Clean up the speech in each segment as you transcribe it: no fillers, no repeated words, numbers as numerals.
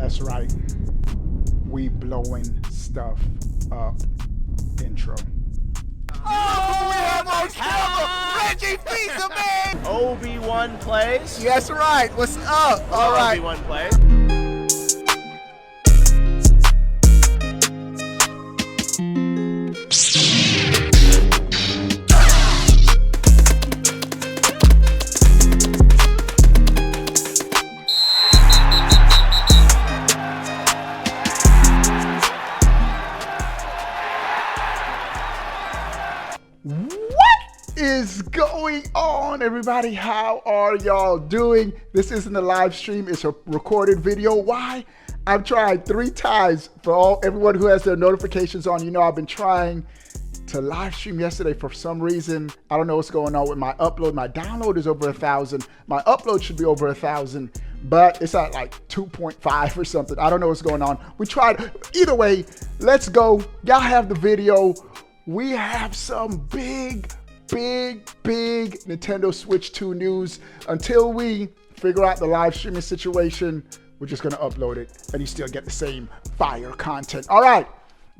That's right. We blowing stuff up. Intro. Oh, we have our camera! Reggie Fils-Aimé! Obi-Wan plays. Yes, right. What's up? All right. Obi-Wan plays. What is going on, everybody? How are y'all doing? This isn't a live stream, it's a recorded video. Why? I've tried 3 times for everyone who has their notifications on. You know, I've been trying to live stream yesterday for some reason. I don't know what's going on with my upload. My download is over 1,000. My upload should be over 1,000, but it's at like 2.5 or something. I don't know what's going on. We tried. Either way, let's go. Y'all have the video. We have some big Nintendo Switch 2 news. Until we figure out the live streaming situation, we're just gonna upload it and you still get the same fire content. All right,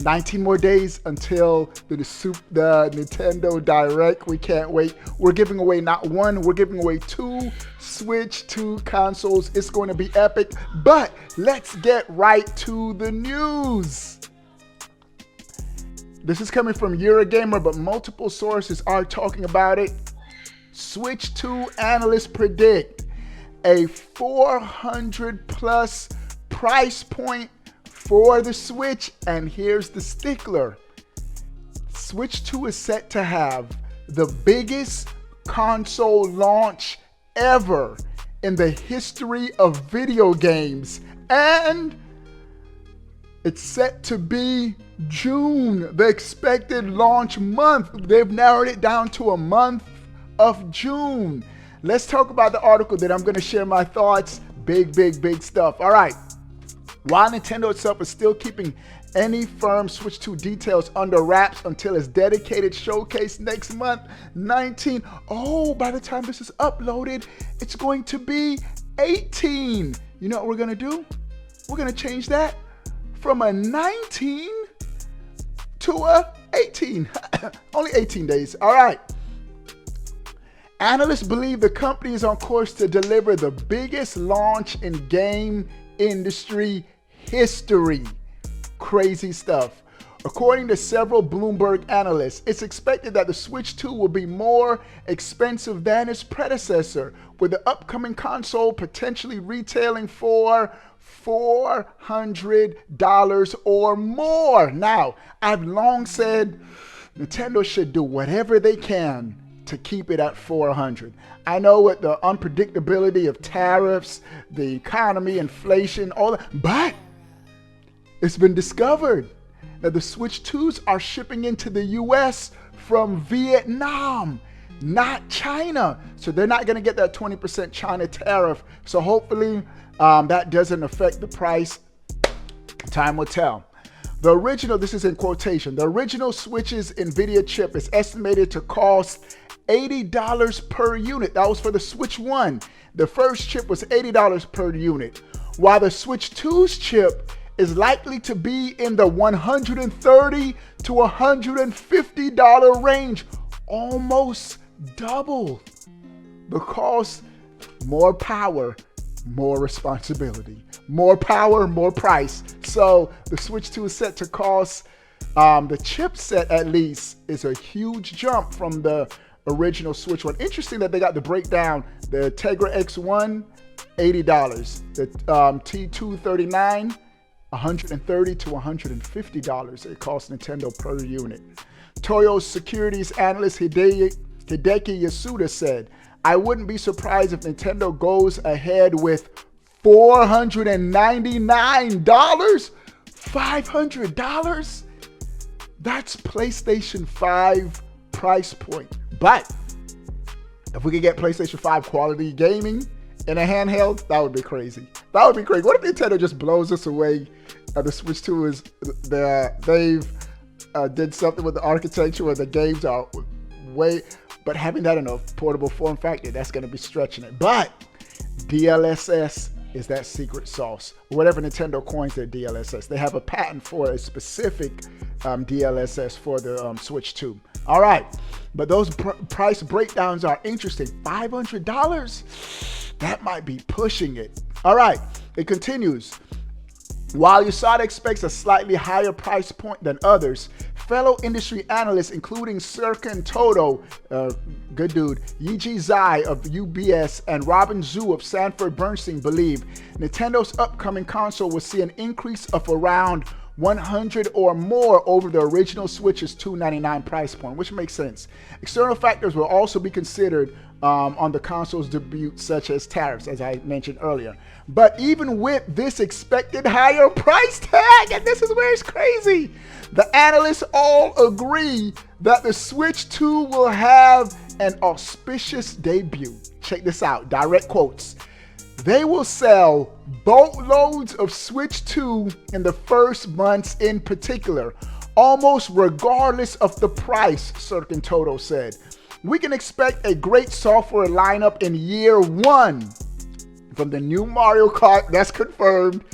19 more days until the Nintendo Direct. We can't wait. We're giving away not one, we're giving away 2 Switch 2 consoles. It's going to be epic, but let's get right to the news. This is coming from Eurogamer, but multiple sources are talking about it. Switch 2 analysts predict a $400 plus price point for the Switch. And here's the stickler. Switch 2 is set to have the biggest console launch ever in the history of video games. And it's set to be June, the expected launch month. They've narrowed it down to a month of June. Let's talk about the article that I'm going to share my thoughts. Big stuff. All right. While Nintendo itself is still keeping any firm Switch 2 details under wraps until its dedicated showcase next month, 19. Oh, by the time this is uploaded, it's going to be 18. You know what we're going to do? We're going to change that from a 19 to a 18. Only 18 days. All right. Analysts believe the company is on course to deliver the biggest launch in game industry history. Crazy stuff. According to several Bloomberg analysts, it's expected that the Switch 2 will be more expensive than its predecessor, with the upcoming console potentially retailing for $400 or more. Now, I've long said Nintendo should do whatever they can to keep it at $400. I know with the unpredictability of tariffs, the economy, inflation, all that, but it's been discovered that the Switch 2s are shipping into the US from Vietnam, not China. So they're not going to get that 20% China tariff. So hopefully that doesn't affect the price. Time will tell. The original, this is in quotation, the original Switch's NVIDIA chip is estimated to cost $80 per unit. That was for the Switch 1. The first chip was $80 per unit, while the Switch 2's chip is likely to be in the $130 to $150 range, almost double the cost. More power, more responsibility. More power, more price. So the Switch 2 is set to cost, the chipset at least, is a huge jump from the original Switch 1. Interesting that they got the breakdown. The Tegra X1, $80. The T239, $130 to $150 it costs Nintendo per unit. Toyo Securities analyst Hideki Yasuda said, I wouldn't be surprised if Nintendo goes ahead with $499? $500? That's PlayStation 5 price point. But if we could get PlayStation 5 quality gaming in a handheld, that would be crazy. That would be crazy. What if Nintendo just blows us away? The Switch 2 is they've did something with the architecture where the games are way, but having that in a portable form factor, that's going to be stretching it. But DLSS is that secret sauce. Whatever Nintendo coins their DLSS. They have a patent for a specific DLSS for the Switch 2. All right, but those price breakdowns are interesting. $500? That might be pushing it. All right, it continues. While USADA expects a slightly higher price point than others, fellow industry analysts, including Serkan Toto, good dude, Yiji Zai of UBS, and Robin Zhu of Sanford Bernstein believe Nintendo's upcoming console will see an increase of around 100 or more over the original Switch's $299 price point, which makes sense. External factors will also be considered on the console's debut, such as tariffs, as I mentioned earlier. But even with this expected higher price tag, and this is where it's crazy, the analysts all agree that the Switch 2 will have an auspicious debut. Check this out, direct quotes. They will sell boatloads of Switch 2 in the first months in particular, almost regardless of the price, Serkan Toto said. We can expect a great software lineup in year one. From the new Mario Kart, that's confirmed.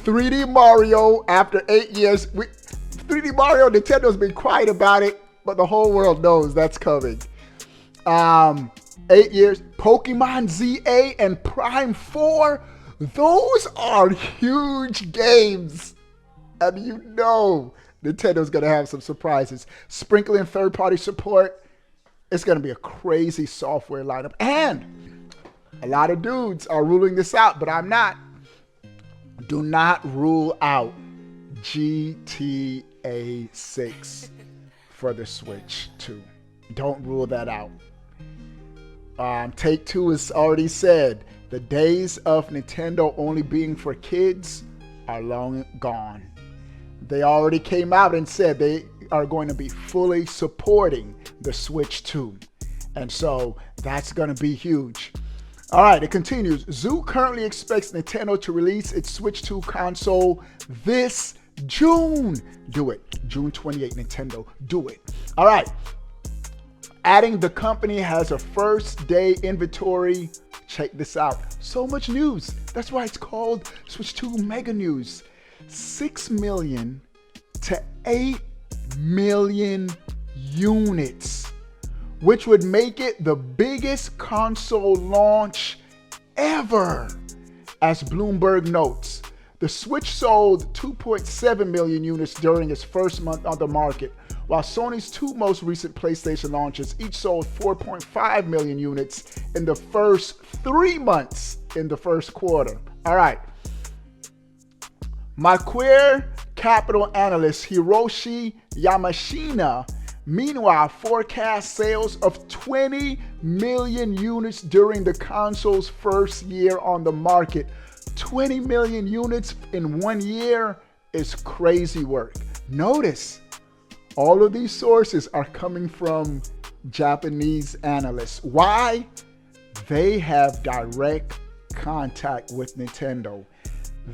3D Mario after 8 years. 3D Mario, Nintendo's been quiet about it, but the whole world knows that's coming. 8 years. Pokemon ZA and Prime 4. Those are huge games. And you know Nintendo's going to have some surprises. Sprinkling third-party support. It's going to be a crazy software lineup. And a lot of dudes are ruling this out, but I'm not. Do not rule out GTA 6 for the Switch 2. Don't rule that out. Take-Two has already said the days of Nintendo only being for kids are long gone. They already came out and said they are going to be fully supporting the Switch 2. And so that's going to be huge. All right, it continues. Zhu currently expects Nintendo to release its Switch 2 console this June. Do it. June 28, Nintendo. Do it. All right. Adding, the company has a first day inventory. Check this out. So much news. That's why it's called Switch 2 Mega News. 6 million to 8 million units, which would make it the biggest console launch ever. As Bloomberg notes, the Switch sold 2.7 million units during its first month on the market, while Sony's two most recent PlayStation launches each sold 4.5 million units in the first 3 months in the first quarter. All right. Macquarie Capital analyst Hiroshi Yamashina, meanwhile, forecast sales of 20 million units during the console's first year on the market. 20 million units in 1 year is crazy work. Notice, all of these sources are coming from Japanese analysts. Why? They have direct contact with Nintendo.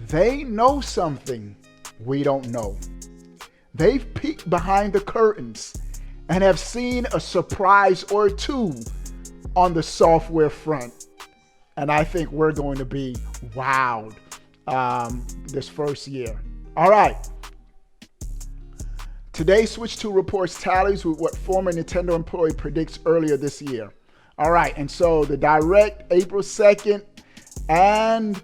They know something we don't know. They've peeked behind the curtains and have seen a surprise or two on the software front. And I think we're going to be wowed this first year. All right. Today, Switch 2 reports tallies with what former Nintendo employee predicts earlier this year. All right, and so the Direct, April 2nd, and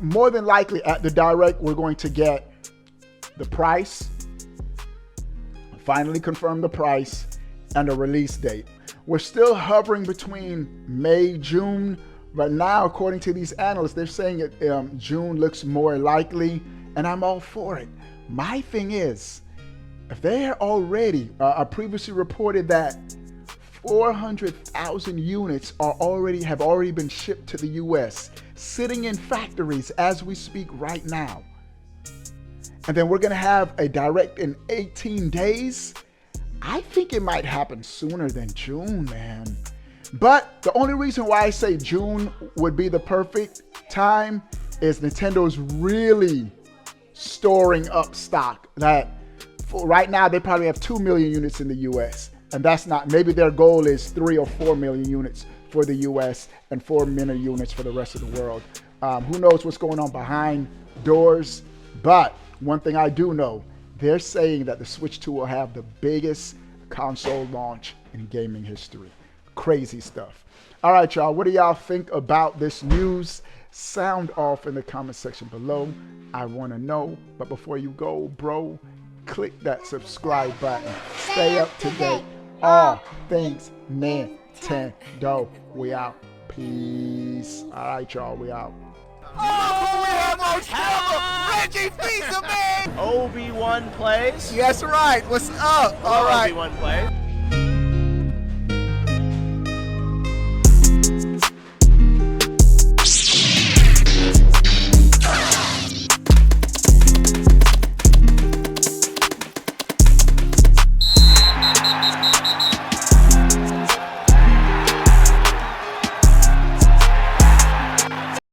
more than likely at the Direct, we're going to get the price, finally confirm the price, and a release date. We're still hovering between May, June, but now, according to these analysts, they're saying that June looks more likely, and I'm all for it. My thing is, if they are already, I previously reported that 400,000 units have already been shipped to the US, sitting in factories as we speak right now. And then we're going to have a Direct in 18 days. I think it might happen sooner than June, man. But the only reason why I say June would be the perfect time is Nintendo's really storing up stock. That for right now, they probably have 2 million units in the US. And that's not, maybe their goal is 3 or 4 million units for the US and 4 million units for the rest of the world. Who knows what's going on behind doors? But one thing I do know, they're saying that the Switch 2 will have the biggest console launch in gaming history. Crazy stuff. All right, y'all. What do y'all think about this news? Sound off in the comment section below. I want to know. But before you go, bro, click that subscribe button. Stay up to date. All things Nintendo. We out. Peace. All right, y'all. We out. Oh, we have most hammer! Reggie Fils-Aimé! Obi-Wan plays. Yes, right. What's up? All right. Obi-Wan plays.